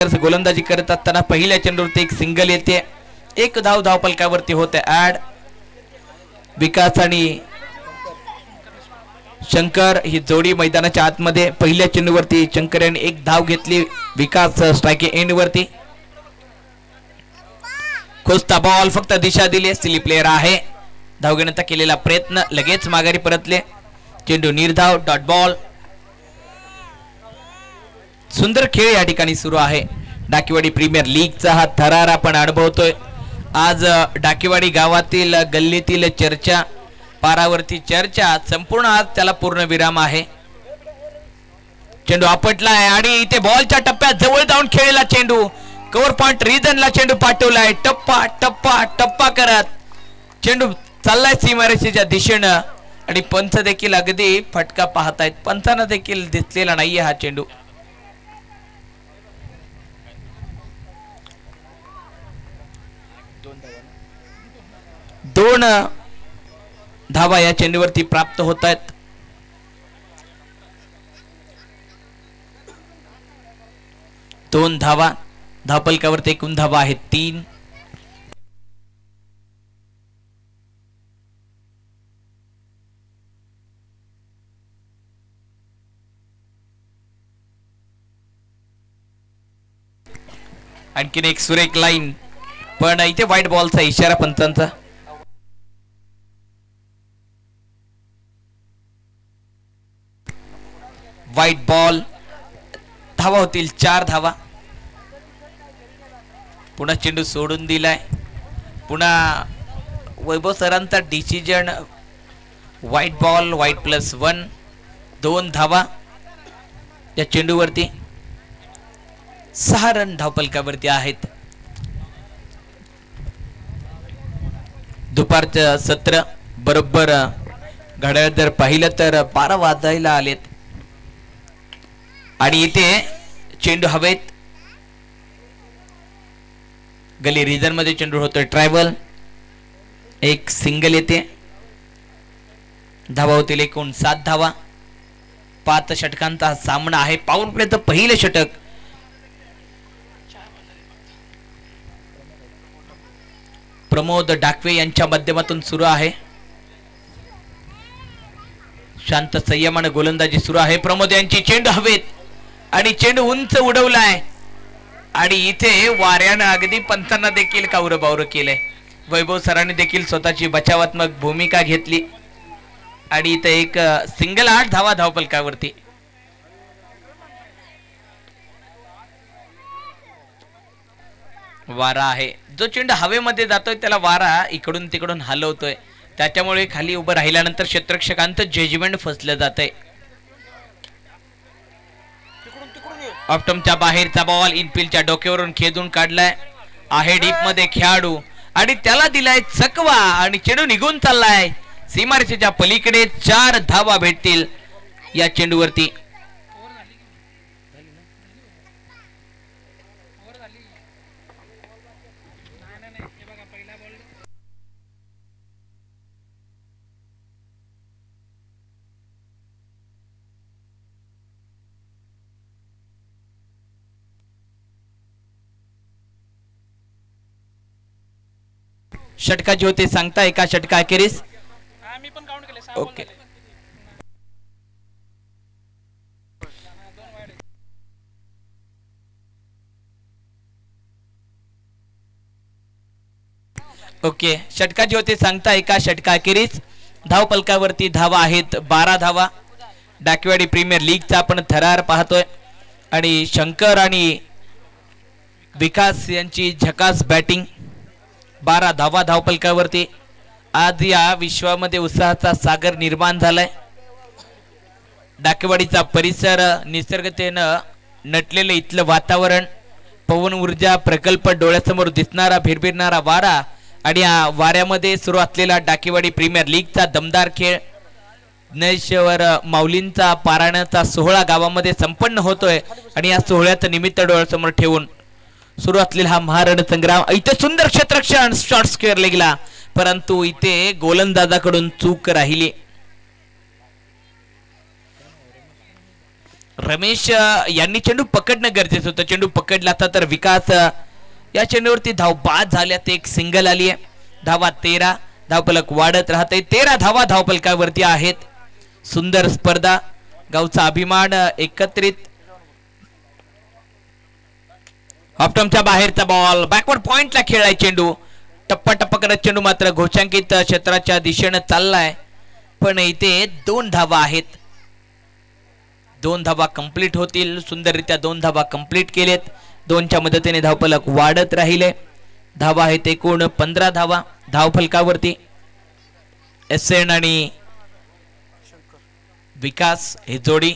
गोलंदाजी करत असताना पहिल्या चेंडूवरती एक सिंगल येते, एक धाव धावपलकावरती होते ऍड. विकास आणि शंकर ही जोडी मैदानाच्या आतमध्ये. पहिल्या चेंडूवरती शंकर यांनी एक धाव घेतली, विकास स्ट्राइक एंड वरती. खोचता बॉल, फक्त दिशा दिली. सिली प्लेयर आहे, धाव घेण्याचा केलेला प्रयत्न लगेच माघारी परतले. चेंडू निर्धाव, डॉट बॉल. सुंदर खेळ या ठिकाणी सुरू आहे. डाकीवाडी प्रीमियर लीगचा हा थरार आपण अनुभवतोय. आज डाकीवाडी गावातील गल्लीतील चर्चा, पारावरती चर्चा, संपूर्ण आज त्याला पूर्ण विराम आहे. चेंडू आपटलाय आणि इथे बॉलच्या टप्प्यात जवळ जाऊन खेळलेला चेंडू, कव्हर पॉइंट रिजनला चेंडू पाठवलाय. टप्पा टप्पा टप्पा करत चेंडू चाललाय सीमारेषेच्या दिशेनं आणि पंच देखील अगदी फटका पाहतायत. पंचांना देखील दिसलेला नाहीये हा चेंडू. दोन धावा या चेंडूवरती प्राप्त होत आहेत. दोन धावा, धावपलकावरती एकूण धावा आहेत 3. आणखीन एक सुरेख लाईन, पण इथे व्हाईट बॉलचा इशारा पंचांचा. White ball. धावा होतील 4 धावा. पुन्हा चेंडू सोडून दिलाय. पुन्हा वैभव सरांचा डिसिजन. White ball, white +1. 2 धावा या चेंडूवरती. 6 रन धावपलकावरती आहेत. दुपारचं सत्र बरोबर घड्याळ जर पाहिलं तर 12 वाजायला आलेत आणि इथे चेंडू हवेत. गली रिजन मध्ये चेंडू होतोय ट्रायबल. एक सिंगल येते. धावा होतील एकूण 7 धावा. 5 षटकांचा सामना आहे. पॉवर प्लेचं पहिलं षटक प्रमोद डाकवे यांच्या माध्यमातून सुरू आहे. शांत संयमानं गोलंदाजी सुरू आहे. प्रमोद यांची चेंडू हवेत आणि चेंडू उंच उडवलाय आणि इथे वाऱ्यानं अगदी पंचांना देखील कावरबावर केलंय. वैभव सरांनी देखील स्वतःची बचावात्मक भूमिका घेतली आणि इथे एक सिंगल 8 धावा धावपलकावरती. वारा आहे. जो चेंडू हवेमध्ये जातोय त्याला वारा इकडून तिकडून हलवतोय, त्याच्यामुळे खाली उभं राहिल्यानंतर क्षेत्ररक्षकांचं जजमेंट फसलं जातंय. ऑप्टमच्या बाहेरचा बॉल इनफिल्डच्या डोक्यावरून खेदून काढलाय. आहे डीप मध्ये खेळाडू आणि त्याला दिलाय चकवा आणि चेंडू निघून चाललाय सीमारेषेच्या पलीकडे. 4 धावा भेटतील या चेंडूवरती. षटकाची होते सांगता एका षटका अखेरीस. ओके. ओके, षटकाची होते सांगता एका षटका अखेरीस. धावपलकावरती धावा आहेत 12 धावा. डाकीवाडी प्रीमियर लीगचा आपण थरार पाहतोय आणि शंकर आणि विकास यांची झकास बॅटिंग. 12 धावा धावपलकावरती. आज या विश्वामध्ये उत्साहाचा सागर निर्माण झालाय. डाकेवाडीचा परिसर, निसर्गतेनं नटलेलं इथलं वातावरण, पवन ऊर्जा प्रकल्प, डोळ्यासमोर दिसणारा भिरभिरणारा वारा आणि या वाऱ्यामध्ये सुरू असलेला डाकेवाडी प्रीमियर लीगचा दमदार खेळ. ज्ञानेश्वर माऊलींचा पारायणाचा सोहळा गावामध्ये संपन्न होतोय आणि या सोहळ्याचं निमित्त डोळ्यासमोर ठेवून सुरू असलेला हा महारण संग्राम. इथे सुंदर क्षेत्ररक्षण, शॉर्ट स्क्वेअर लेगला, परंतु इथे गोलंदाजाकडून चूक राहिली. रमेश यांनी चेंडू पकडणं गरजेचं होतं. चेंडू पकडला तर विकास या चेंडूवरती धाव बाद झाल्यात. एक सिंगल आली आहे. धावा 13, धावफलक वाढत राहते. 13 धावा धावफलकावरती आहेत. सुंदर स्पर्धा, गावचा अभिमान एकत्रित. ऑप्टमच्या बाहेरचा बॉल, बॅकवर्ड पॉइंटला खेळलाय चेंडू. टप्पा टप्पा करत चेंडू मात्र घोषांकित क्षेत्राच्या दिशेनं चाललाय. पण इथे 2 धावा आहेत. 2 धावा कंप्लीट होतील. सुंदररित्या 2 धावा कंप्लीट केलेत. 2च्या मदतीने धावफलक वाढत राहिले. धावा आहेत एकूण 15 धावा धावफलकावरती. एसएन आणि विकास ही जोडी.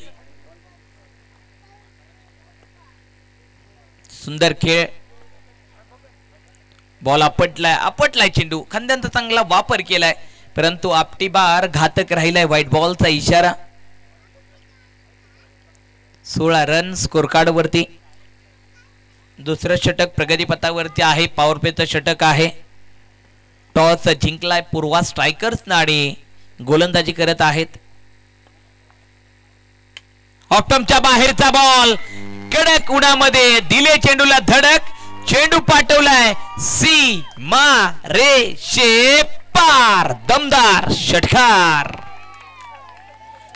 सुंदर खेळ. बॉल आपटलाय चेंडू. खांद्यांचा चांगला वापर केलाय परंतु आपटी बार घातक राहिलाय. व्हाईट बॉलचा इशारा. 16 रन स्कोर कार्ड वरती. दुसरं षटक प्रगतीपथावरती आहे. पॉवर प्लेचं षटक आहे. टॉस जिंकलाय पूर्वा स्ट्रायकर्स आणि गोलंदाजी करत आहेत. ऑप्टमच्या बाहेरचा बॉल, कडक उन्हामध्ये दिले चेंडूला धडक. चेंडू पाठवलाय सीमा रेषे पार. दमदार षटकार.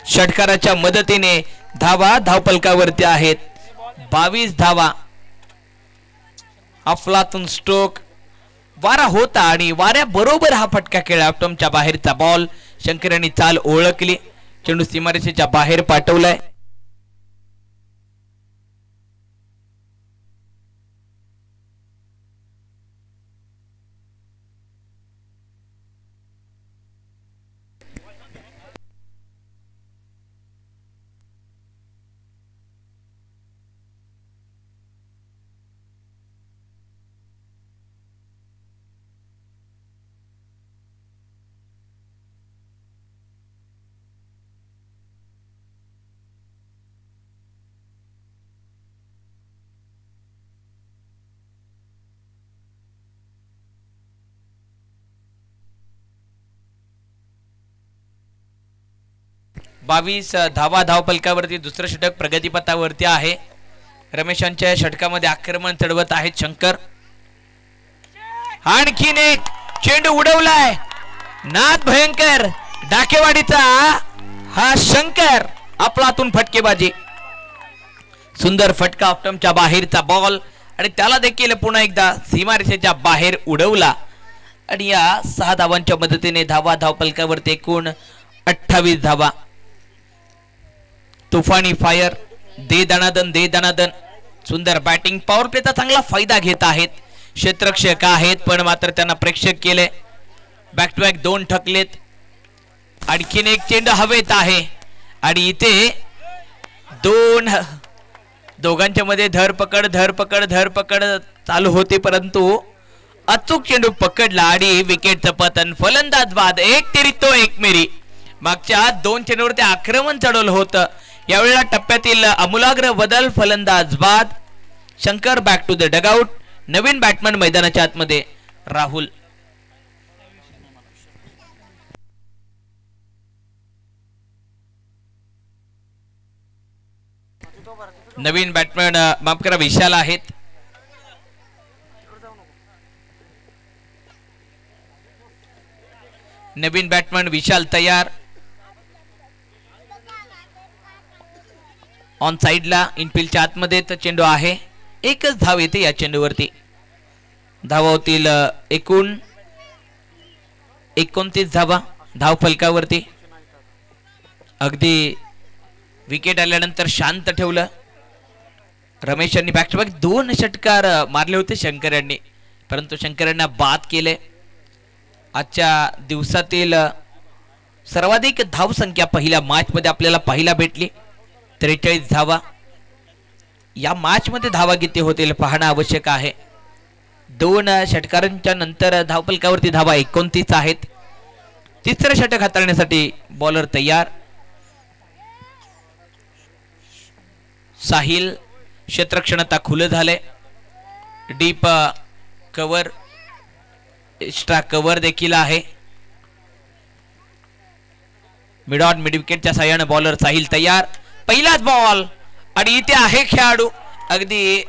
षटकाराच्या मदतीने धावा धावफलकावरती आहेत. 22 धावा. अफलातून स्ट्रोक. वारा होता आणि वाऱ्याबरोबर हा फटका खेळला. ऑप्टमच्या बाहेरचा बॉल. शंकर यांनी चाल ओळखली. चेंडू सीमारेषेच्या बाहेर पाठवलाय. बावीस धावा धावफलकावरती. दुसरं षटक प्रगतीपथावरती आहे. रमेशांच्या षटकामध्ये आक्रमण चढवत आहेत शंकर. आणखीन एक चेंडू उडवलाय. नाद भयंकर डाकेवाडीचा हा शंकर. आपलातून फटकेबाजी. सुंदर फटका. ऑप्टमच्या बाहेरचा बॉल आणि त्याला देखील पुन्हा एकदा सीमारेषेच्या बाहेर उडवला. आणि या 6 धावांच्या मदतीने धावा धावफलकावरती एकूण 28 धावा. तुफानी फायर. दे दणादन. सुंदर बॅटिंग. पॉवर प्लेचा चांगला फायदा घेत आहेत. क्षेत्ररक्षक आहेत पण मात्र त्यांना प्रेक्षक केले. बॅक टू बॅक 2 ठकलेत. आणखीन एक चेंडू हवेत आहे आणि इथे दोघांच्या मध्ये धरपकड चालू होते परंतु अचूक चेंडू पकडला आणि विकेटचं पतन. फलंदाज बाद. 1 तिरी तो 1 मेरी. मागच्या 2 चेंडूवरती आक्रमण चढवलं होतं. यावेळेला टप्प्यातील अमूलाग्र बदल. फलंदाज बाद. Shankar back to the dugout. नवीन बॅटमन मैदानाच्या आतमध्ये राहुल. नवीन बॅटमन माफ करा विशाल आहेत. नवीन बॅटमन विशाल तयार. ऑन साइडला इनफिल्डच्या आतमध्ये तर चेंडू आहे. एकच धाव येते या चेंडूवरती. धावा होतील एकूण 29 धावा धावफलकावरती. अगदी विकेट आल्यानंतर शांत ठेवलं. रमेश यांनी बॅक टू बॅक 2 षटकार मारले होते शंकर यांनी परंतु शंकर यांना बाद केले. आजच्या दिवसातील सर्वाधिक धावसंख्या पहिल्या मॅच मध्ये आपल्याला पाहायला भेटली. 43 धावा. या मॅच मध्ये धावा किती होतील पाहणं आवश्यक आहे. 2 षटकारांच्या नंतर धावफलकावरती धावा 29 आहेत. तिसरं षटक हाताळण्यासाठी बॉलर तयार. साहिल. क्षेत्ररक्षण आता खुलं झालंय. डीप कव्हर एक्स्ट्रा कव्हर देखील आहे. मिड ऑन मिड विकेटच्या साह्याने बॉलर साहिल तयार. पहिलाच बॉल आणि इथे आहे खेळाडू अगदी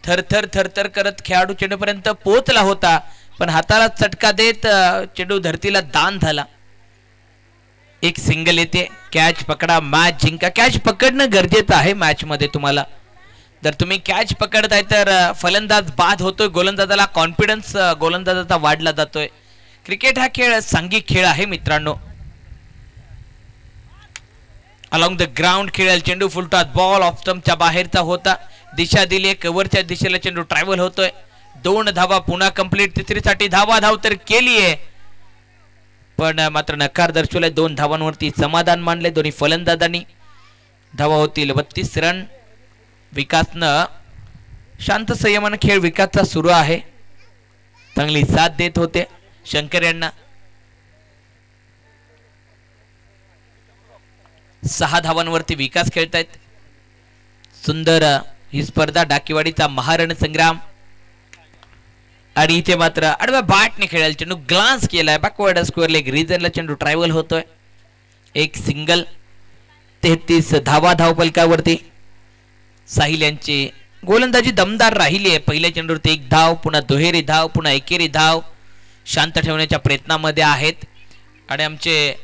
थरथर थरथर करत खेळाडू चेंडूपर्यंत पोहोचला होता पण हाताला चटका देत चेंडू धरतीला दान झाला. एक सिंगल येते. कॅच पकडा मॅच जिंका. कॅच पकडणं गरजेचं आहे मॅच मध्ये. तुम्हाला जर तुम्ही कॅच पकडताय तर फलंदाज बाद होतोय. गोलंदाजाला कॉन्फिडन्स गोलंदाजाचा वाढला जातोय. क्रिकेट हा खेळ सांघिक खेळ आहे मित्रांनो. अलॉंग द ग्राउंड खेळेल चेंडू फुलटॉस बॉल ऑफ स्टंपच्या बाहेरचा होता. दिशा दिली कव्हरच्या दिशेला चेंडू ट्रॅव्हल होतोय. 2 धावा पुन्हा कंप्लीट. तिसरीसाठी धाव तर केली आहे पण मात्र नकार दर्शवलाय. 2 धावांवरती समाधान मानले दोन्ही फलंदाजांनी. धावा होतील 32 रन. विकासनं शांत संयमानं खेळ विकासचा सुरू आहे. चांगली साथ देत होते शंकर यांना. 6 धावांवरती विकास खेळतायत. सुंदर ही स्पर्धा. डाकीवाडीचा महारण संग्राम. आणि इथे मात्र आडव्या बॅटने खेळायला चेंडू ग्लान्स केलाय. बॅकवर्ड स्क्वेअर लेग रिजनला चेंडू ट्रॅव्हल होतोय. एक सिंगल. 33 धावा धावफलकावरती. साहिल यांची गोलंदाजी दमदार राहिली आहे. पहिल्या चेंडूवरती 1 धाव पुन्हा दुहेरी धाव पुन्हा एकेरी धाव शांत ठेवण्याच्या प्रयत्नामध्ये आहेत. आणि आमचे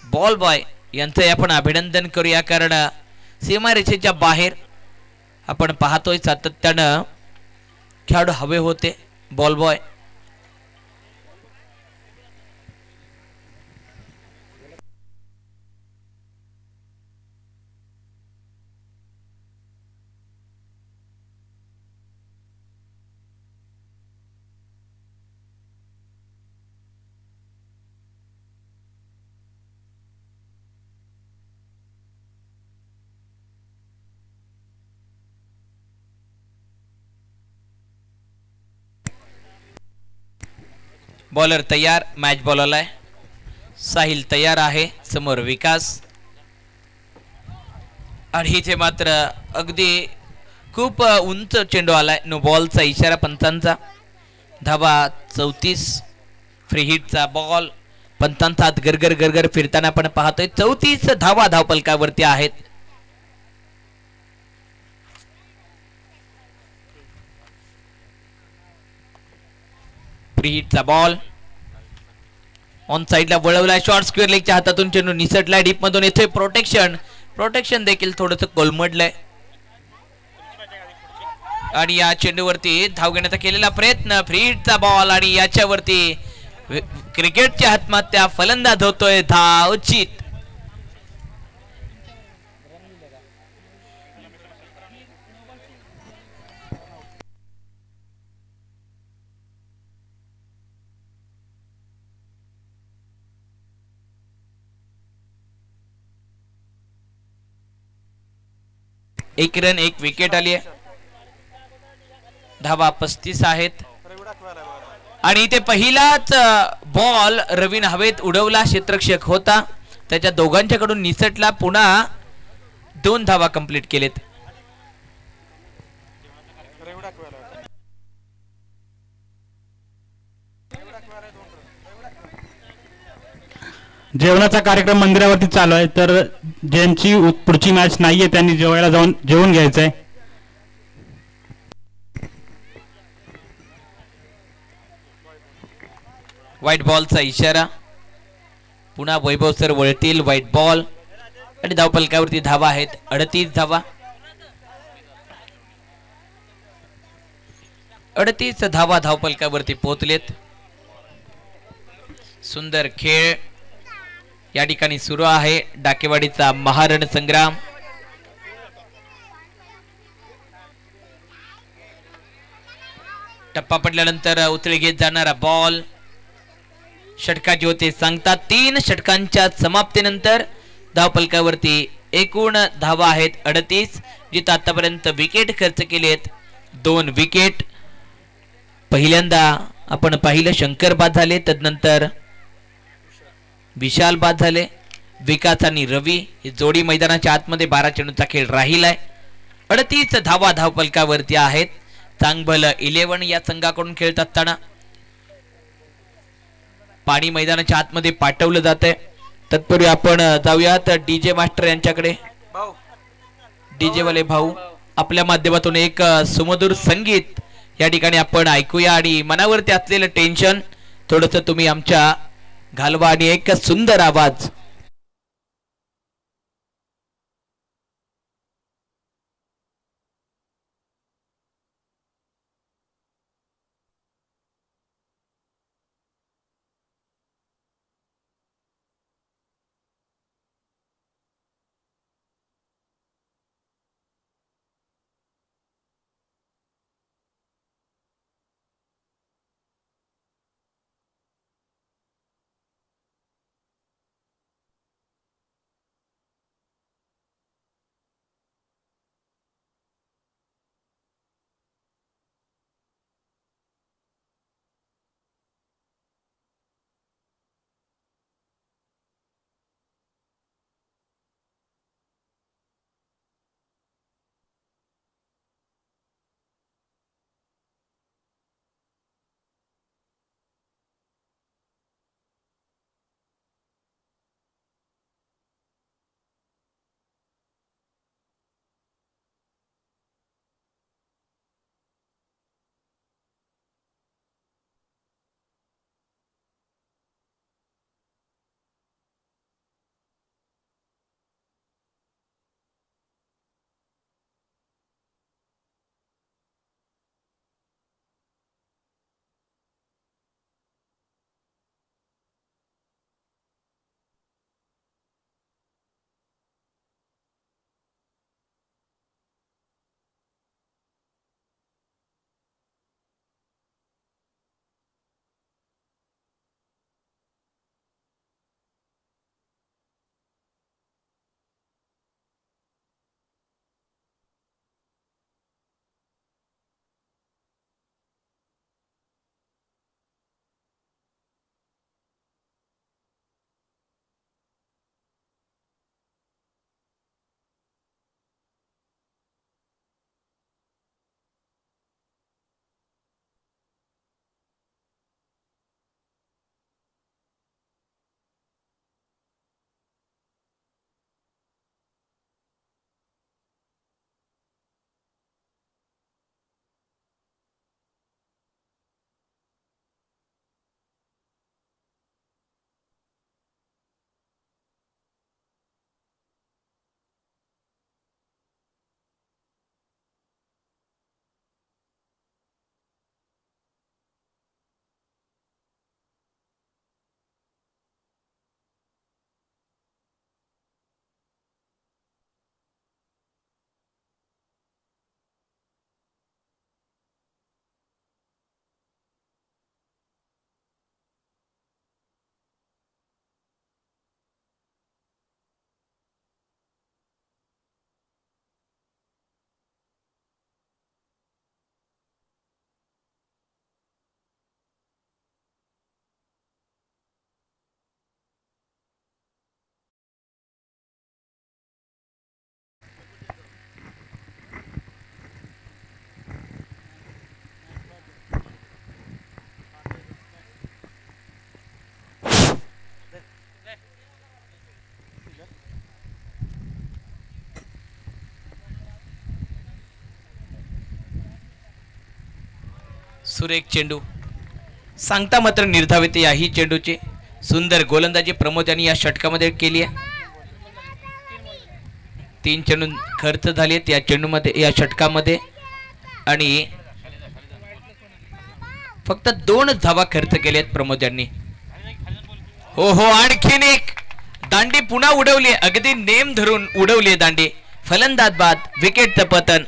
बॉल बॉय यांचं आपण अभिनंदन करूया कारण सीमारेषेच्या बाहेर आपण पाहतोय सातत्यानं खेळाडू हवे होते. बॉल बॉय बॉलर तयार. मॅच बॉलर आहे. साहिल तयार आहे. समोर विकास. आणि इथे मात्र अगदी खूप उंच चेंडू आलाय. नो बॉलचा इशारा पंचांचा. धावा 34. Free हिटचा ball. पंचांचा हात गरगर गरगर फिरताना आपण पाहतोय. 34 धावा धावपलकावरती आहेत. फ्री हिटचा बॉल ऑन साइडला वळवलाय. शॉर्ट स्क्वेअर लेगच्या हातातून चेंडू निसटलाय. डीप मधून येतोय प्रोटेक्शन देखील थोडंसं कोलमडलंय. आणि या चेंडूवरती धाव घेण्याचा केलेला प्रयत्न. फ्री हिटचा बॉल आणि याच्यावरती क्रिकेटची आत्महत्या. फलंदाज होतोय धाव चित. एक रन 1 विकेट आली आहे. धावा 35 आहेत. आणि इथे पहिलाच बॉल रवीन हवेत उडवला. क्षेत्ररक्षक होता त्याच्या दोघांच्याकडून निसटला. पुन्हा 2 धावा कंप्लीट केलेत. जेवणाचा कार्यक्रम मंदिरावरती चालू आहे तर ज्यांची पुढची मॅच नाहीये त्यांनी जेवायला जाऊन जेवून घ्यायचंय. व्हाईट बॉलचा इशारा. पुन्हा वैभव सर वळतील. व्हाईट बॉल आणि धावपलकावरती धावा आहेत 38 धावा. 38 धावा धावपलकावरती पोहोचलेत. सुंदर खेळ या ठिकाणी सुरू आहे. डाकेवाडीचा महारण संग्राम. टप्पा पडल्यानंतर उचल घेत जाणारा बॉल. षटकाचे होते सांगतात. 3 षटकांच्या समाप्तीनंतर धावपलकावरती एकूण धावा आहेत 38. जिथं आतापर्यंत विकेट खर्च केलेत 2 विकेट. पहिल्यांदा आपण पाहिलं शंकर बाद झाले. तदनंतर विशाल बाद झाले. विकास आणि रवी ही जोडी मैदानाच्या आतमध्ये 12 चेंडूचा खेळ राहिलाय. 38 धावा धावपलकावरती आहेत. चांगभल 11 या संघाकडून खेळत असताना पाणी मैदानाच्या आतमध्ये पाठवलं जात आहे. तत्पूर्वी आपण जाऊयात डीजे मास्टर यांच्याकडे. डीजे वाले भाऊ आपल्या माध्यमातून एक सुमधुर संगीत या ठिकाणी आपण ऐकूया आणि मनावरती असलेलं टेन्शन थोडस तुम्ही आमच्या घालवा आणि एक सुंदर आवाज. सुरेख चेंडू सांगता मात्र निर्धावित याही चेंडूचे सुंदर गोलंदाजी प्रमोद यांनी या षटकामध्ये केली आहे. 3 चेंडू खर्च झालेत या चेंडूमध्ये या षटकामध्ये आणि फक्त 2 धावा खर्च केलेत प्रमोद यांनी. हो हो आणखीन एक दांडी पुन्हा उडवली अगदी नेम धरून उडवली दांडी फलंदाज बाद विकेटचं पतन.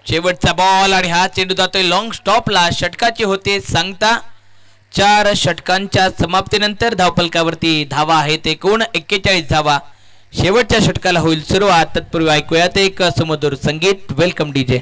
शेवटचा बॉल आणि हा चेंडू जातोय लॉंग स्टॉपला. षटकाची होते सांगता. 4 षटकांच्या समाप्तीनंतर धावफलकावरती धावा आहेत एकूण 41 धावा. शेवटच्या षटकाला होईल सुरुवात. तत्पूर्वी ऐकूयात एक सुमधुर संगीत. Welcome DJ.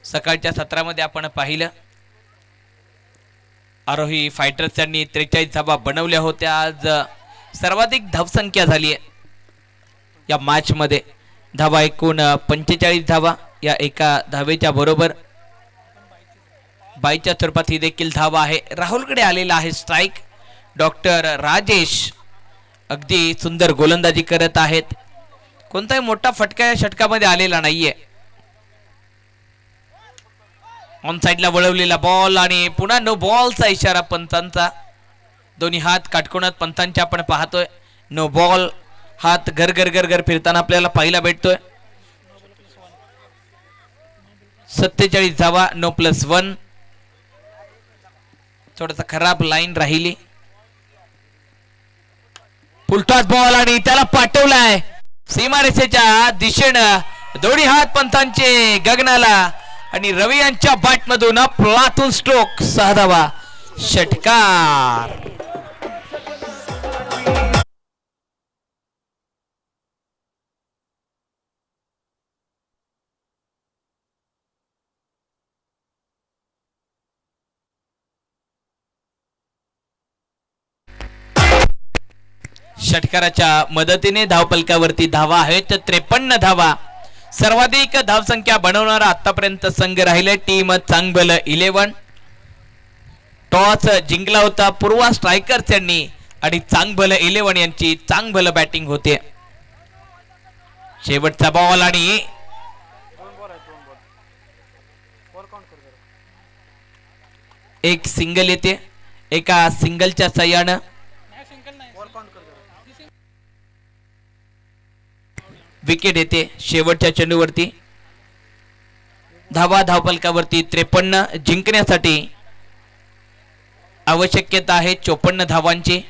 सकाळच्या सत्रामध्ये आपण पाहिलं आरोही फायटर्स यांनी 43 धावा बनवल्या होत्या. आज सर्वाधिक धावसंख्या झाली आहे या मॅच मध्ये. धावा एकूण 45 धावा या एका धावेच्या बरोबर. बाईच्या स्वरूपात ही देखील धावा आहे. राहुलकडे आलेला आहे स्ट्राईक. डॉक्टर राजेश अगदी सुंदर गोलंदाजी करत आहेत. कोणताही मोठा फटका या षटकामध्ये आलेला नाहीये. ऑन साइडला वळवलेला बॉल आणि पुन्हा नो बॉलचा इशारा पंचांचा. दोन्ही हात काटकोनात पंचांच्या आपण पाहतोय. No ball. हात घर घर घर घर फिरताना आपल्याला पाहायला भेटतोय. 47 धावा. नो +1. थोडासा खराब लाईन राहिली. फुलटॉस बॉल आणि त्याला पाठवलाय सीमारेषेच्या दिशेनं. दोन्ही हात पंतांचे गगनाला आणि रवी यांच्या बॅट मधून प्लातून स्ट्रोक. 6 धावा. षटकार. षटकाराच्या मदतीने धावफलकावरती धावा आहेत 53 धावा. सर्वाधिक धावसंख्या बनवणारा आतापर्यंत संघ राहिले टीम चांगभल 11. टॉस जिंकला होता पूर्वा स्ट्रायकर्स यांनी आणि चांगभल 11 यांची चांगभल बॅटिंग होते. शेवटचा बॉल आणि एक सिंगल येते. एका सिंगलच्या सहाय्यानं विकेट येते. शेवटच्या चेंडूवरती धावा धावफलकावरती 53 जिंकण्यासाठी आवश्यकता आहे 54 धावांची.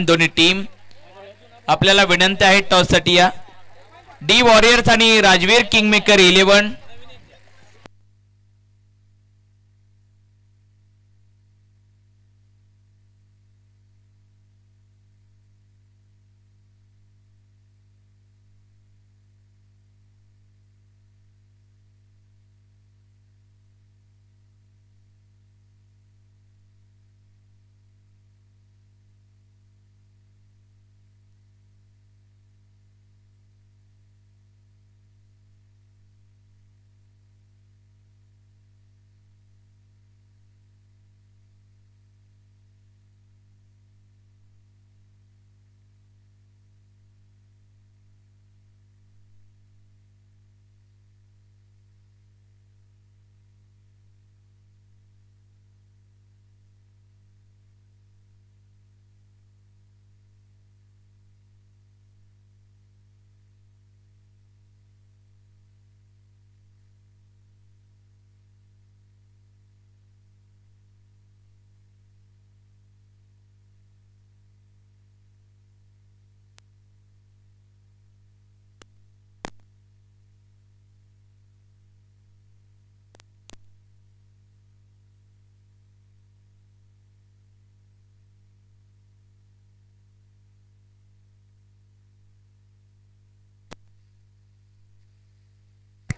दोन्ही टीम आपल्याला विनंती आहे टॉससाठी या. डी वॉरियर्स आणि राजवीर किंगमेकर 11.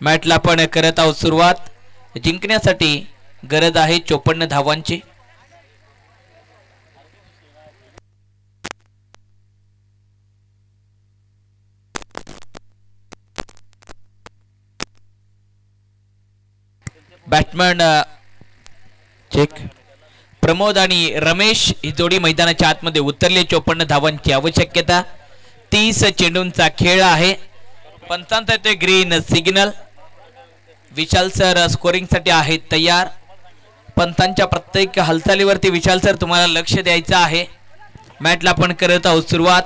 मॅचला आपण करत आहोत सुरुवात. जिंकण्यासाठी गरज आहे 54 धावांची. Batsman check. प्रमोद आणि रमेश ही जोडी मैदानाच्या आतमध्ये उतरले. 54 धावांची आवश्यकता. 30 चेंडूंचा खेळ आहे. पंचांचा येतोय ग्रीन सिग्नल. विशाल सर स्कोरिंग साठी आहेत तयार. पंतांच्या प्रत्येक हालचालीवरती विशाल सर तुम्हाला लक्ष द्यायचं आहे. मॅचला आपण करत आहोत सुरुवात.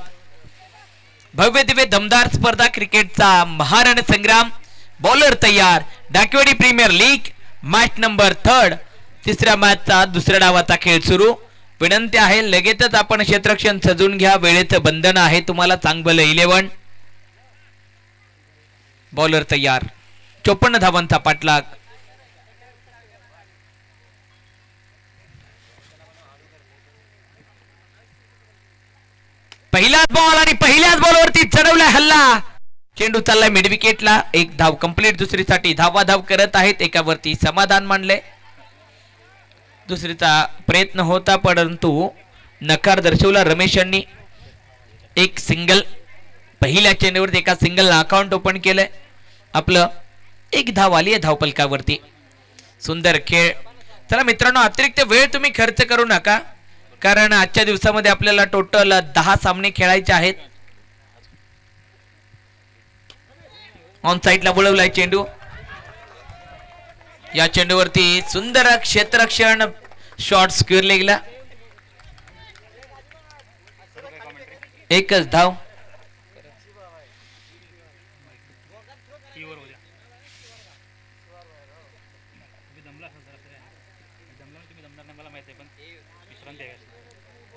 भव्य दिव्य दमदार स्पर्धा क्रिकेटचा महारण संग्राम. बॉलर तयार. Dakewadi premier league match number 3. तिसऱ्या मॅचचा दुसऱ्या डावाचा खेळ सुरू. विनंती आहे लगेचच आपण क्षेत्ररक्षण सजून घ्या. वेळेचं बंधन आहे तुम्हाला. चांगलं 11. बॉलर तयार. 54 धावांचा पाठलाग. पहिलाच बॉल आणि पहिल्याच बॉलवरती चढवलाय हल्ला. चेंडू चाललाय मिड विकेटला. एक धाव कंप्लीट. दुसरीसाठी धावाधाव करत आहेत. एकावरती समाधान मानले. दुसरीचा प्रयत्न होता परंतु नकार दर्शवला रमेश यांनी. एक सिंगल. पहिल्या चेंडूवरती एका सिंगल अकाउंट ओपन केलंय आपलं. एक धाव आली आहे धावपलकावरती. सुंदर खेळ. चला मित्रांनो, अतिरिक्त वेळ तुम्ही खर्च करू नका, कारण आजच्या दिवसामध्ये आपल्याला टोटल 10 सामने खेळायचे आहेत. ऑन साइडला वळवलाय चेंडू. या चेंडूवरती सुंदर क्षेत्ररक्षण शॉट स्क्वेअर लेगला. एकच धाव.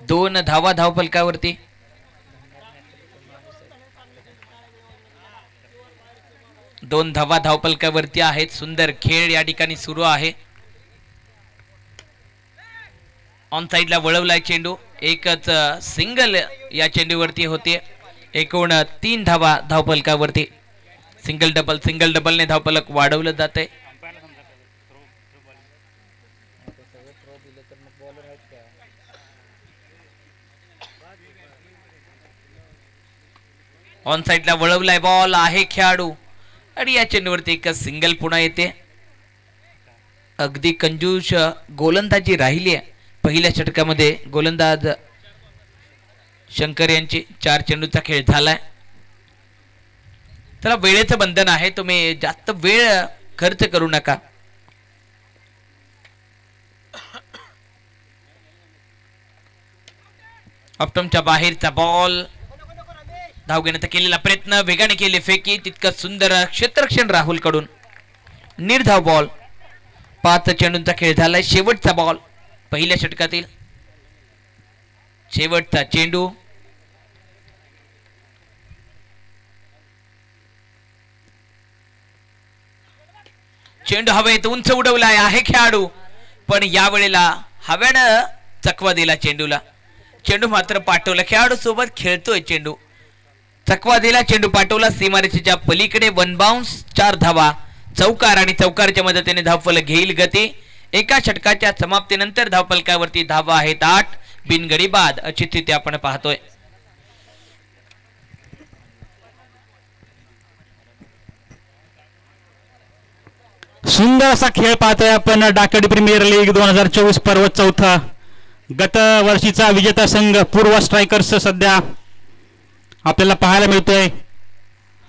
दोन धावा धावफलकावरती. दोन धावा धावफलकावरती आहेत. सुंदर खेळ या ठिकाणी सुरू आहे. ऑन साइडला वळवलाय चेंडू. एकच सिंगल या चेंडूवरती होते. एकूण 3 धावा धावफलकावरती. सिंगल डबलने धावफलक वाढवलं जात आहे. ऑन साइडला वळवलाय बॉल आहे खेळाडू आणि या चेंडूवरती एक सिंगल पुन्हा येते. अगदी कंजूस गोलंदाजी राहिली आहे पहिल्या षटकामध्ये. गोलंदाज शंकर यांची 4 चेंडूचा खेळ झालाय. चला वेळेचं बंधन आहे, तुम्ही जास्त वेळ खर्च करू नका. ऑप्टमच्या बाहेरचा बॉल. धाव घेण्याचा केलेला प्रयत्न वेगाने केले फेकी. तितकं सुंदर क्षेत्ररक्षण राहुल कडून. निर्धाव बॉल. 5 चेंडूंचा खेळ झालाय. शेवटचा बॉल पहिल्या षटकातील. शेवटचा चेंडू. चेंडू हवेत उंच उडवलाय आहे खेळाडू, पण यावेळेला हव्यानं चकवा दिला चेंडूला. चेंडू मात्र पाठवला, खेळाडू सोबत खेळतोय चेंडू. चकवा दिला, चेंडू पाठवला सीमारेषेच्या पलीकडे. 1 बाउन्स, 4 धावा, चौकार आणि चौकारच्या मदतीने धावफलक घेईल गती. एका षटकाच्या समाप्तीनंतर धावफलकावरती धावा आहेत 8, बिनगडी बाद अशी स्थिती आपण पाहतोय. सुंदर असा खेळ पाहतोय आपण. डाकेवाडी प्रीमियर लीग 2024 पर्व चौथा. गत वर्षीचा विजेता संघ पूर्व स्ट्रायकर्स सध्या आपल्याला पाहायला मिळतोय.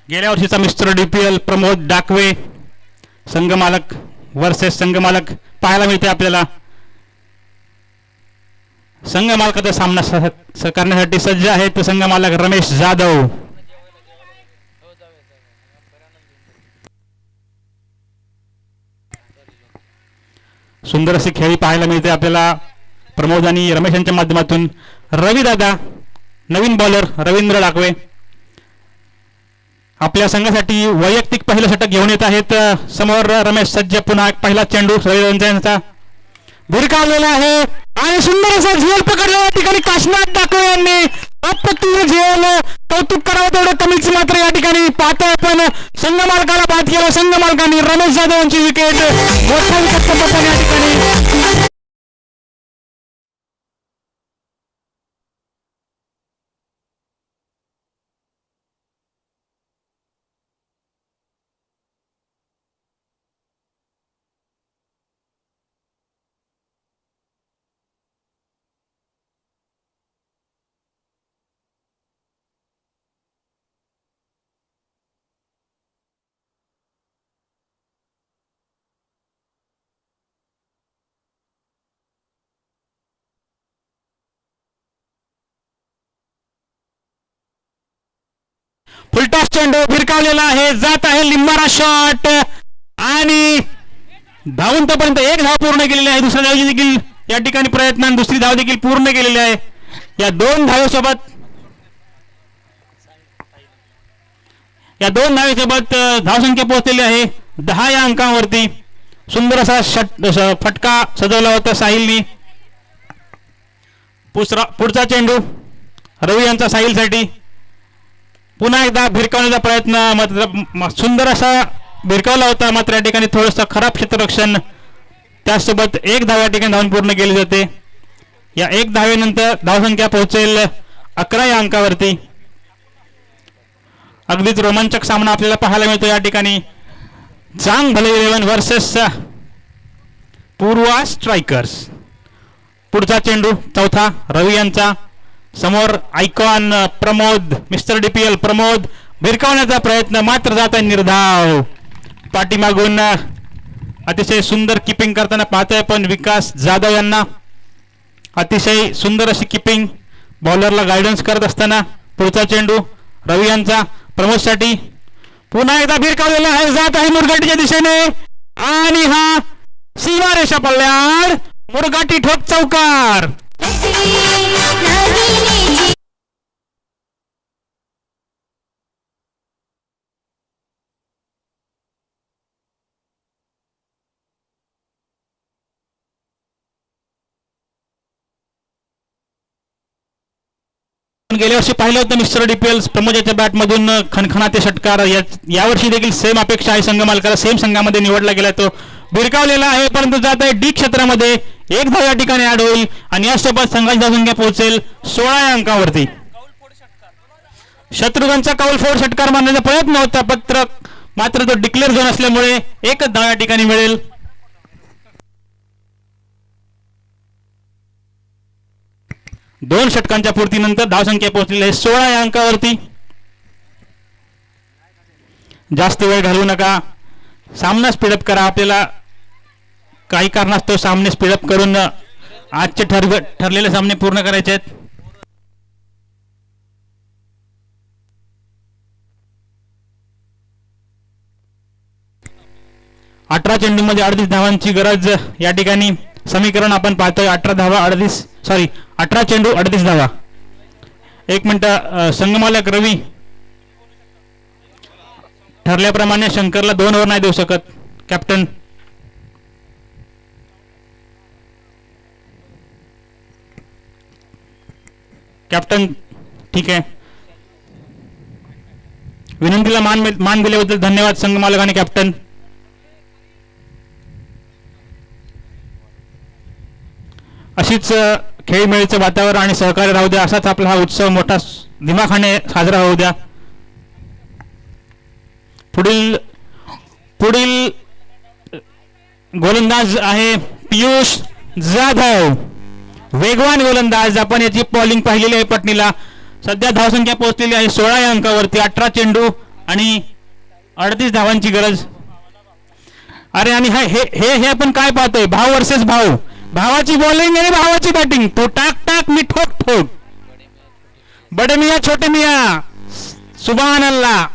गेल्या वर्षीचा मिस्टर DPL प्रमोद डाकवे संघमालक वर्सेस संघमालक पाहायला मिळते आपल्याला. संघमालकाचा सामना करण्यासाठी सज्ज आहेत संघमालक रमेश जाधव. सुंदर अशी खेळी पाहायला मिळते आपल्याला प्रमोद आणि रमेश यांच्या माध्यमातून. रवी दादा नवीन बॉलर रवींद्र डाकवे आपल्या संघासाठी वैयक्तिक पहिलं षटक घेऊन येत आहेत. समोर रमेश सज्ज, पुन्हा एक पहिला चेंडू रवी यांचा भिरकावलेला आहे आणि सुंदर असा झेल पकडला या ठिकाणी काशीनाथ डाकवे यांनी. अप्रतिम झेल, कौतुक करावं तेवढं कमीच. मात्र या ठिकाणी पाहतोय आपण संघ मालकाला बाद केलं. संघ मालकांनी रमेश जाधव यांची विकेट. मोठा विकेट या ठिकाणी. फुलटॉस चेंडू भिरकावलेला आहे, जात आहे लिंबारा शॉट आणि धावून एक धाव पूर्ण केलेली आहे. दुसऱ्या धावेची देखील या ठिकाणी प्रयत्न आणि दुसरी धाव देखील पूर्ण केलेली आहे. या दोन धावेसोबत धावसंख्या पोहोचलेली आहे 10 या अंकावरती. सुंदर असा फटका सजवला होता साहिलनी. पुढचा चेंडू रवी यांचा साहिलसाठी. पुन्हा एकदा भिरकावण्याचा प्रयत्न, मात्र सुंदर असा भिरकावला होता, मात्र या ठिकाणी थोडंसं खराब क्षेत्ररक्षण. त्यासोबत एक धाव या ठिकाणी धावून पूर्ण केली जाते. या एक धावेनंतर धावसंख्या पोहोचेल 11 या अंकावरती. अगदीच रोमांचक सामना आपल्याला पाहायला मिळतो या ठिकाणी. चांग भले 11 वर्सेस पूर्वा स्ट्रायकर्स. पुढचा चेंडू चौथा रवी यांचा. समोर icon Pramod, mister DPL Pramod. भिरकावण्याचा प्रयत्न, मात्र जात आहे निर्धाव. पाठीमागून अतिशय सुंदर किपिंग करताना पाहतोय पण विकास जाधव यांना. अतिशय सुंदर अशी किपिंग, बॉलरला गायडन्स करत असताना. पुढचा चेंडू रवी यांचा प्रमोदसाठी. पुन्हा एकदा भिरकावलेला आहे, जात आहे मुरघाटीच्या दिशेने आणि हा सीमारेषा पल्ल्याड. मुरघाटी ठोक चौकार. गेल्या वर्षी पाहिलं होतं मिस्टर DPL प्रमोदच्या बॅट मधून खणखणाते षटकार. यावर्षी देखील सेम अपेक्षा आहे संघ मालकाला. सेम संघामध्ये निवडला गेला, तो भिरकावलेला आहे परंतु जात आहे डी क्षेत्रामध्ये. एक धाव या ठिकाणी ऍड होईल आणि यासोबत संघाची धावसंख्या पोहोचेल 16 या अंकावरती. शत्रुघ्नचा कौलफोड षटकार मारण्याचा प्रयत्न होता, मात्र तो डिक्लेअर झोन असल्यामुळे एकच धाव या ठिकाणी मिळेल. दोन षटकांच्या पूर्तीनंतर धावसंख्या पोहोचलेली आहे 16 या अंकावरती. जास्त वेळ घालवू नका, सामना स्पीडअप करा. आपल्याला काही कारणास्तव सामने स्पीडअप करून आजचे ठरलेले सामने पूर्ण करायचे आहेत. अठरा चेंडूमध्ये 38 धावांची गरज या ठिकाणी. समीकरण आपण पाहतोय 18 चेंडू 38 धावा. एक मिनिट, संघमालक रवी ठरल्याप्रमाणे शंकरला 2 ओव्हर नाही देऊ शकत. कॅप्टन कॅप्टन ठीक आहे, विनंतीला मान दिल्याबद्दल धन्यवाद संघ मालक आणि कॅप्टन. अशीच खेळमेळीचं वातावरण आणि सहकार्य राहू द्या. असाच आपला हा उत्सव मोठा दिमाखाने साजरा होऊ द्या. पुढील गोलंदाज आहे पियुष जाधव, वेगवान गोलंदाज. आपण याची बॉलिंग पाहिलेली आहे पटणीला. सध्या धावसंख्या पोहोचलेली आहे 16 या अंकावरती. 18 चेंडू आणि 38 धावांची गरज. अरे आणि हे आपण काय पाहतोय, भाव वर्सेस भाव. भावाची बॉलिंग आणि भावाची बॅटिंग. तो टाक टाक मी ठोक ठोक. बडे मिया छोटे मिया, सुभान अल्लाह.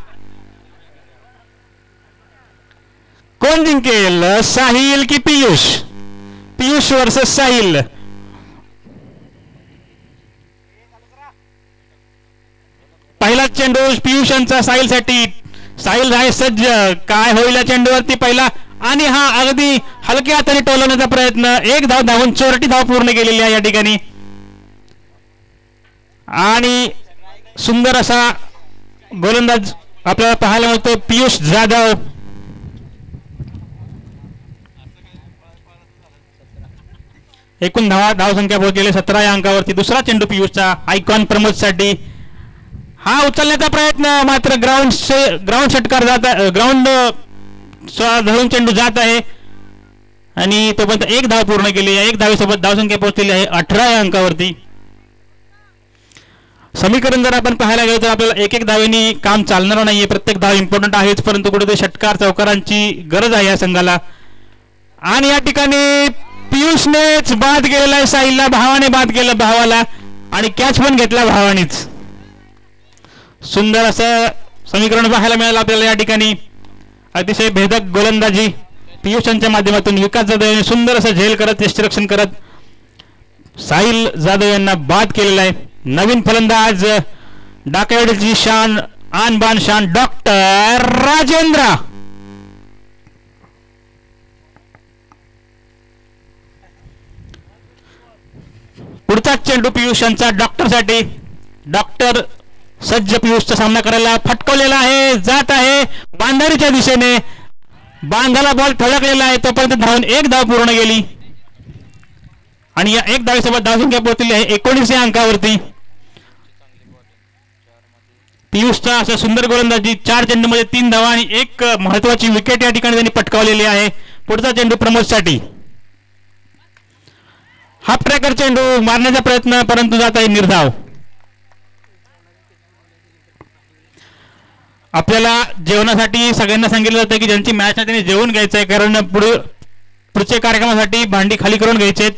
कोण जिंकेल, साहिल की पियुष? पियुष वर्सेस साहिल. पहिला चेंडू पियुष यांचा साहिलसाठी. साहिल आहे सज्ज. काय होईल या चेंडूवरती पहिला, आणि हा अगदी हलक्या हाताने टोलवण्याचा प्रयत्न. एक धाव धावून 40 धाव पूर्ण केलेली आहे या ठिकाणी. आणि सुंदर असा गोलंदाज आपल्याला पाहायला मिळतो पियुष जाधव. एकूण धावसंख्या पोहोचलेली 17 या अंकावरती. दुसरा चेंडू पियुषचा आयकॉन प्रमोद साठी. हा उचलण्याचा प्रयत्न, मात्र ग्राउंड षटकार जात, ग्राउंड धरून चेंडू जात आहे आणि तोपर्यंत एक धाव पूर्ण केली आहे. एक धावेसोबत धावसंख्या पोहोचलेली आहे 18 या अंकावरती. समीकरण जर आपण पाहायला गेलो तर आपल्याला एक एक धावेनी काम चालणार नाहीये. प्रत्येक धाव इम्पॉर्टंट आहेच, परंतु कुठेतरी षटकार चौकारांची गरज आहे या संघाला. आणि या ठिकाणी पियुषनेच बाद केलेला आहे साहिलला. भावाने बाद केलं भावाला आणि कॅच पण घेतला भावानेच. सुंदर असं समीकरण पाहायला मिळालं आपल्याला या ठिकाणी. अतिशय भेदक गोलंदाजी पियुषांच्या माध्यमातून विकास जाधव यांनी सुंदर असं झेल करत, यष्टीरक्षण करत साहिल जाधव यांना बाद केलेला आहे. नवीन फलंदाज डाकेवाडीची शान, आन बान शान, डॉक्टर राजेंद्र. पुढचा चेंडू पियुषांचा डॉक्टरसाठी. डॉक्टर सज्ज पियुषचा सामना करायला फटकवलेला आहे. जात आहे बांधारीच्या दिशेने. बांधाला बॉल थळकलेला आहे. तोपर्यंत धावून एक धाव पूर्ण केली आणि या एक धावेसोबत धावसंख्या पोहोचलेली आहे 19 या अंकावरती. पियुषचा असं सुंदर गोलंदाजी. 4 चेंडूमध्ये 3 धावा आणि एक महत्वाची विकेट या ठिकाणी त्यांनी पटकावलेली आहे. पुढचा चेंडू प्रमोद साठी. हाफ ट्रॅकर चेंडू मारण्याचा प्रयत्न, परंतु जात आहे निर्धाव. आपल्याला जेवणासाठी सगळ्यांना सांगितलं जातं की ज्यांची मॅच आहे त्यांनी जेवून घ्यायचं आहे, कारण पुढच्या कार्यक्रमासाठी भांडी खाली करून घ्यायचे.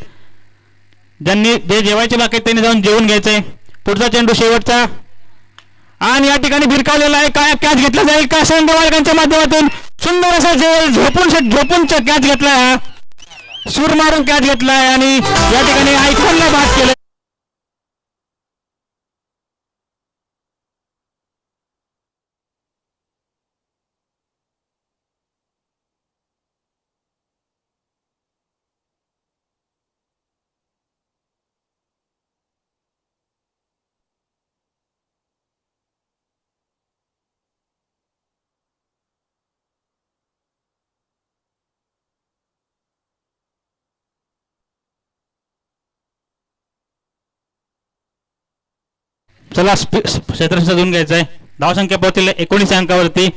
ज्यांनी जे जेवायचे बाकी त्यांनी जाऊन जेवून घ्यायचंय. पुढचा चेंडू शेवटचा आणि या ठिकाणी भिरकावलेला आहे. काय कॅच घेतला जाईल का संघ मालकांच्या माध्यमातून? सुंदर असा जेल झोपून कॅच घेतलाय, सूर मारून कॅच घेतलाय आणि या ठिकाणी आयकॉनला बाद केलं. चला क्षेत्र सजवून घ्यायचं आहे. धावसंख्या पोहोचलेली 19 अंकावरती.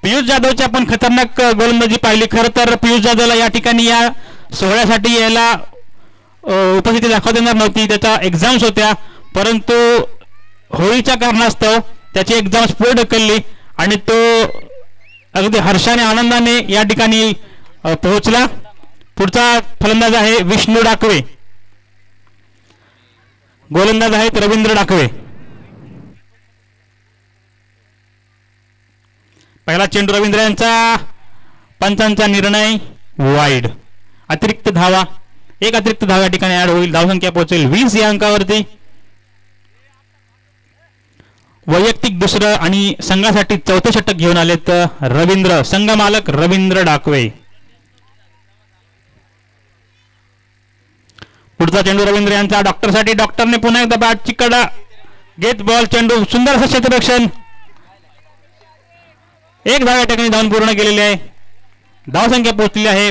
पियुष जाधवची आपण खतरनाक गोलंदाजी पाहिली. खरं तर पियुष जाधवला या ठिकाणी या सोहळ्यासाठी यायला उपस्थिती दाखवता येणार नव्हती. त्याच्या एक्झाम्स होत्या, परंतु होळीच्या कारणास्तव त्याची एक्झाम्स पुढे ढकलली आणि तो अगदी हर्षाने आनंदाने या ठिकाणी पोहोचला. पुढचा फलंदाज आहे विष्णू डाकवे. गोलंदाज आहेत रवींद्र डाकवे. पहिला चेंडू रवींद्र यांचा. पंचांचा निर्णय वाईड. अतिरिक्त धावा, एक अतिरिक्त धावा या ठिकाणी ऍड होईल. धावसंख्या पोहोचेल 20 या अंकावरती. वैयक्तिक दुसरं आणि संघासाठी चौथे षटक घेऊन आलेत रवींद्र, संघ मालक रवींद्र डाकवे. पुढचा चेंडू रवींद्र यांचा डॉक्टरसाठी. डॉक्टरने पुन्हा एकदा बॅटची कडा गेट बॉल चेंडू सुंदर असं क्षेत्ररक्षण. एक धाव या ठिकाणी धावून पूर्ण केलेली आहे. धावसंख्या पोहोचलेली आहे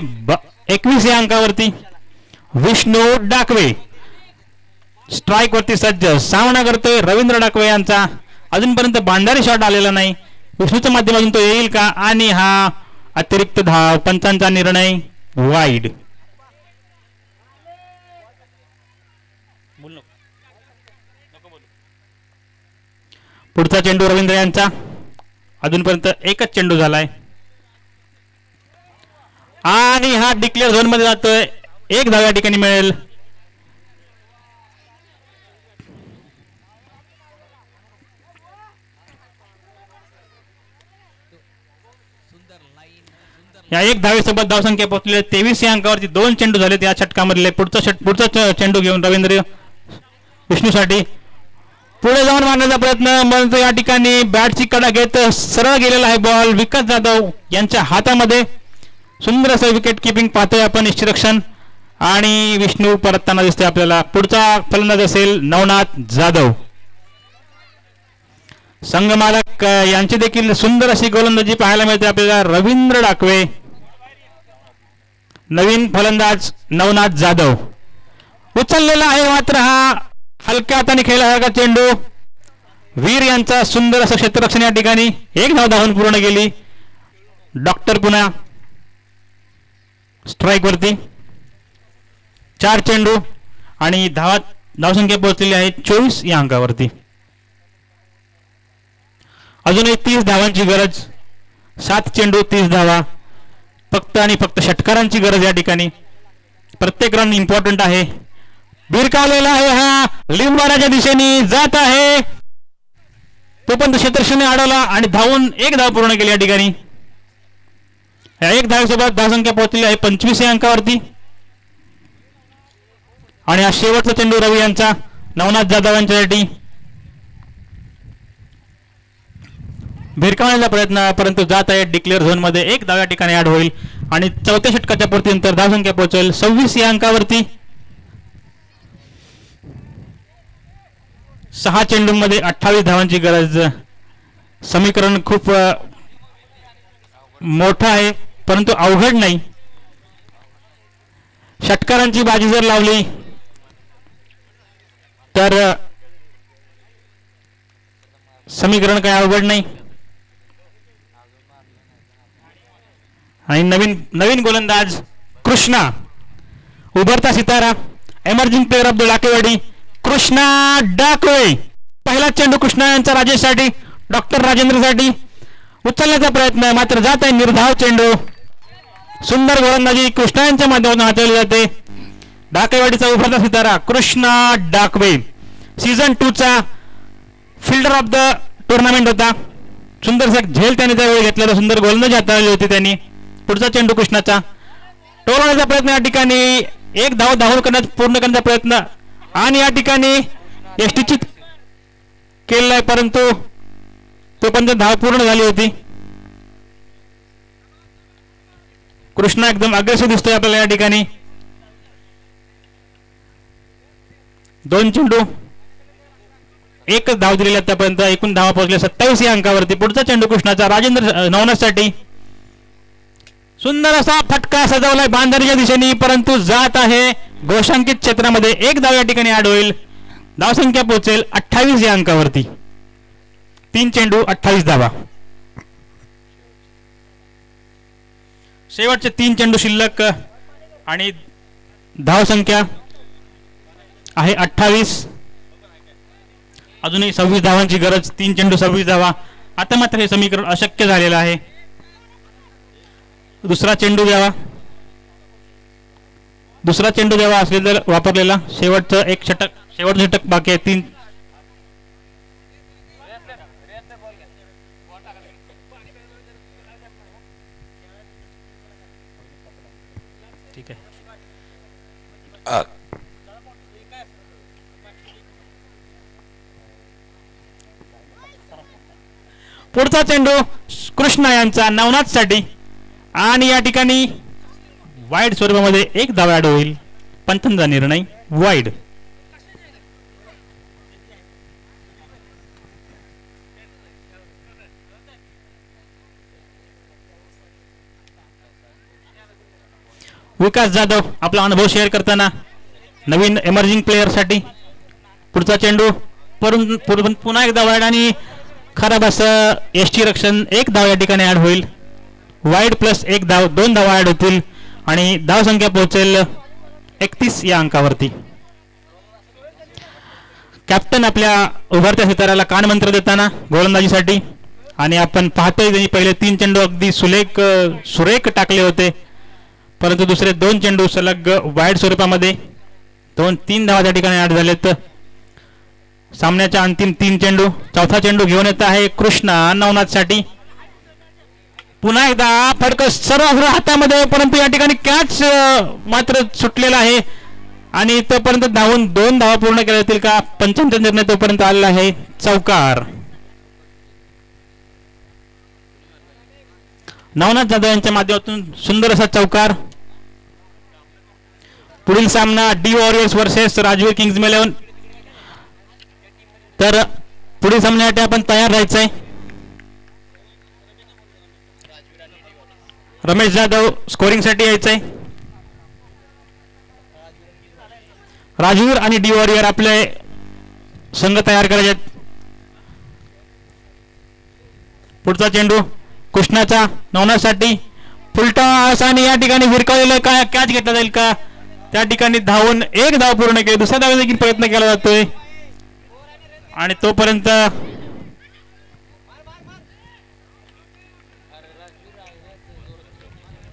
21 या अंकावरती. विष्णू डाकवे स्ट्राईक वरती सज्ज सामना करतोय रवींद्र डाकवे यांचा. अजूनपर्यंत बांधारी शॉट आलेला नाही. विष्णूच्या माध्यमातून तो येईल का आणि हा अतिरिक्त धाव. पंचांचा निर्णय वाईड. पुढचा चेंडू रवींद्र यांचा. अजूनपर्यंत एकच चेंडू झालाय आणि हा डिक्लेअर झोन मध्ये जातोय. एक धाव या ठिकाणी मिळेल. या एक धावेसोबत धावसंख्या पोहोचली 23 या अंकावरती. 2 चेंडू झालेत या षटकामधले. पुढचा चेंडू घेऊन रवींद्र विष्णूसाठी पुढे जाऊन मारण्याचा प्रयत्न. परंतु या ठिकाणी बॅटची कडा घेत सरळ गेलेला आहे बॉल. विकास जाधव यांच्या हातामध्ये. सुंदर असं विकेट किपिंग पाहतोय आपण. निष्ठरक्षण आणि विष्णू परतताना दिसतोय आपल्याला. पुढचा फलंदाज असेल नवनाथ जाधव. संघमालक यांची देखील सुंदर अशी गोलंदाजी पाहायला मिळते आपल्याला. रवींद्र डाकवे. नवीन फलंदाज नवनाथ जाधव. उचललेला आहे मात्र हा हलक्या हाताने खेळला चेंडू. वीर यांचा सुंदर असं क्षेत्ररक्षण या ठिकाणी. एक धाव धावून पूर्ण केली. डॉक्टर पुन्हा स्ट्राईक वरती. 4 चेंडू आणि धावसंख्या पोहोचलेली आहे 24 या अंकावरती. अजूनही 30 धावांची गरज. 7 चेंडू 30 धावा. फक्त आणि फक्त षटकारांची गरज या ठिकाणी. प्रत्येक रन इम्पॉर्टंट आहे. भिरकावलेला आहे हा. लिंबाराच्या दिशेने जात आहे. तो पण क्षेत्ररक्षणाने अडवला आणि धावून एक धाव पूर्ण केली या ठिकाणी. या एक धावेसोबत धावसंख्या पोहोचलेली आहे 25 या अंकावरती. आणि हा शेवटचा चेंडू रवी यांचा नवनाथ जाधव यांच्यासाठी. भिरकावण्याचा प्रयत्न परंतु जात आहे डिक्लेअर झोन मध्ये. एक धाव या ठिकाणी ऍड होईल आणि चौथ्या षटकाच्या पूर्तीनंतर धावसंख्या पोहोचेल 26 या अंकावरती. 6 चेंडूंमध्ये 28 धावांची गरज. समीकरण खूप मोठं आहे परंतु अवघड नाही. षटकारांची बाजी जर लावली तर समीकरण काही अवघड नाही. आणि नवीन गोलंदाज कृष्णा. उभरता सितारा. Emerging player of the Dakewadi Krishna Dakwe. पहिला चेंडू कृष्णा यांचा राजेशसाठी. डॉक्टर राजेंद्रसाठी उचलण्याचा प्रयत्न मात्र जात आहे निर्धाव चेंडू. सुंदर गोलंदाजी कृष्णा यांच्या माध्यमातून हाताळली जाते. डाकेवाडीचा उभरता सितारा कृष्णा डाकवे. सीझन 2 चा फिल्डर ऑफ द टुर्नामेंट होता. सुंदर झेल त्याने त्यावेळी घेतलेला. सुंदर गोलंदाजी हाताळली होती त्यांनी. पुढचा चेंडू कृष्णाचा. टोलवण्याचा प्रयत्न या ठिकाणी. एक धाव धावून पूर्ण करण्याचा प्रयत्न आणि या ठिकाणी यष्टीचित केलेला आहे परंतु तो पण धाव पूर्ण झाली होती. कृष्णा एकदम अग्रेसिव्ह दिसतोय आपल्याला या ठिकाणी. 2 चेंडू 1 धाव दिलेली आतापर्यंत. एकूण धावा पोहोचल्या 27 या अंकावरती. पुढचा चेंडू कृष्णाचा राजेंद्र नवनाथसाठी. सुंदर असा फटका सजवलाय बांधारीच्या दिशेने परंतु जात आहे घोषांकित क्षेत्रामध्ये. एक धाव या ठिकाणी ऍड होईल. धावसंख्या पोहोचेल 28 या अंकावरती. 3 चेंडू 28 धावा. शेवटचे 3 चेंडू शिल्लक आणि धावसंख्या आहे 28. अजूनही 26 धावांची गरज. 3 चेंडू 26 धावा. आता मात्र हे समीकरण अशक्य झालेलं आहे. दुसरा चेंडू द्यावा असले तर वापरलेला. शेवटचं षटक बाकी आहे. 3 ठीक आहे. पुढचा चेंडू कृष्णा यांचा नवनाथसाठी आणि या ठिकाणी वाईड स्वरूपामध्ये एक धाव ऍड होईल. पंचांचा निर्णय वाईड. विकास जाधव आपला अनुभव शेअर करताना नवीन एमर्जिंग प्लेअरसाठी. पुढचा चेंडू पुन्हा एकदा वाईड आणि खराब असं यष्टी रक्षण. एक धाव या ठिकाणी ऍड होईल. वाईड प्लस एक धाव, 2 धावा ऍड होतील आणि धाव संख्या पोहोचेल 31 या अंकावरती. कॅप्टन आपल्या उभारत्या सिताऱ्याला कानमंत्र देताना गोलंदाजीसाठी. आणि आपण पाहतोय त्यांनी पहिले 3 चेंडू अगदी सुरेख टाकले होते, परंतु दुसरे 2 चेंडू सलग वाईड स्वरूपामध्ये 2-3 धावा त्या ठिकाणी ऍड झालेत. सामन्याच्या अंतिम 3 चेंडू. चौथा चेंडू घेऊन येत आहे कृष्णा नवनाथसाठी. पुन्हा एकदा फडकं सर्व हातामध्ये, परंतु या ठिकाणी कॅच मात्र सुटलेला आहे आणि तोपर्यंत धावून 2 धावा पूर्ण केल्या जातील का? पंचांचा निर्णय तोपर्यंत आलेला आहे. चौकार. नवनाथ जाधव यांच्या माध्यमातून सुंदर असा चौकार. पुढील सामना D warriors versus Rajveer kings 11. तर पुढील सामन्यासाठी आपण तयार राहायचंय. रमेश जाधव स्कोरिंगसाठी यायचंय. राजवीर आणि डी वॉरियर आपले संघ तयार करायचे. पुढचा चेंडू कृष्णाचा नवनाथसाठी. फुलटॉस आणि या ठिकाणी विरकावलेलं का कॅच घेतला जाईल का? त्या ठिकाणी धावून 1 धाव पूर्ण केली. दुसऱ्या धाव देखील प्रयत्न केला जातोय आणि तोपर्यंत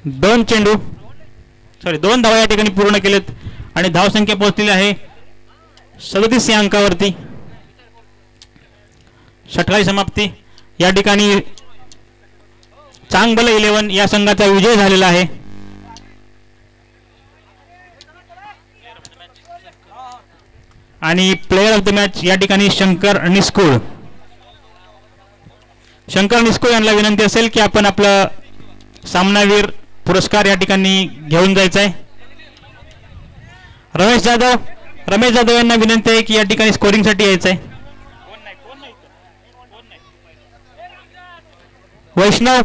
दोन धावा या ठिकाणी पूर्ण केलेत आणि धावसंख्या पोहोचलेली आहे 37 या अंकावरती. षटकाची समाप्ती. या ठिकाणी चांगलं 11 या संघाचा विजय झालेला आहे. आणि प्लेअर ऑफ द मॅच या ठिकाणी शंकर निस्कुळ यांना विनंती असेल की आपण आपला सामनावीर पुरस्कार या ठिकाणी घेऊन जायचा आहे. रमेश जाधव यांना विनंती आहे की या ठिकाणी स्कोरिंगसाठी यायचं आहे. वैष्णव